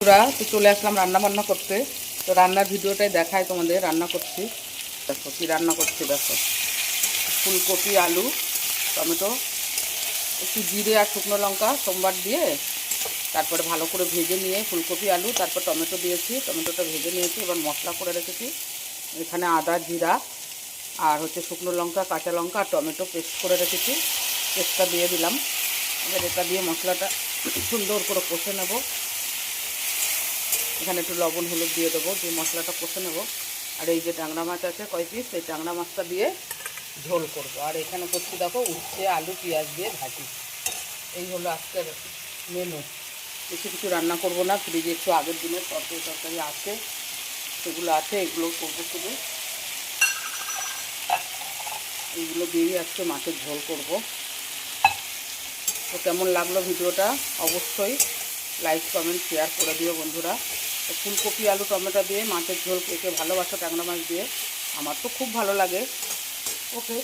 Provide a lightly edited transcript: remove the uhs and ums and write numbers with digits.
পুরা তো চলে আসলাম রান্না বান্না করতে। তো রান্নার ভিডিওটাই দেখায় তোমাদের, রান্না করছি। দেখো কী রান্না করছি, দেখো ফুলকপি, আলু, টমেটো, একটু জিরে আর শুকনো লঙ্কা সোমবার দিয়ে তারপরে ভালো করে ভেজে নিয়ে ফুলকপি আলু, তারপর টমেটো দিয়েছি, টমেটোটা ভেজে নিয়েছি। এবার মশলা করে রেখেছি, এখানে আদা জিরা আর শুকনো লঙ্কা কাঁচা লঙ্কা আর টমেটো পেস্ট করে রেখেছি, পেস্টটা দিয়ে দিলাম। এবার এটা দিয়ে মশলাটা সুন্দর করে কষে নেব। এখানে একটু লবণ হলুদ দিয়ে দেবো, দিয়ে মশলাটা কষে নেব। আর এই যে ট্যাংরা মাছ আছে কয় পিস, সেই ট্যাংরা মাছটা দিয়ে ঝোল করব। আর এখানে করছি দেখো উচ্ছে আলু পেঁয়াজ দিয়ে ভাজি। এই হলো আজকের মেনু। বেশি কিছু রান্না করব না, ফ্রিজে একটু আগের দিনের তরকারি আছে, সেগুলো আছে, এগুলো করবো শুধু। এইগুলো দিয়েই আজকে মাছের ঝোল করব। তো কেমন লাগলো ভিডিওটা অবশ্যই লাইক কমেন্ট শেয়ার করে দিও বন্ধুরা। ফুলকপি আলু টমেটো দিয়ে মাছের ঝোল কে কে ভালোবাসো ট্যাংরা মাছ দিয়ে, আমার তো খুব ভালো লাগে। ওকে।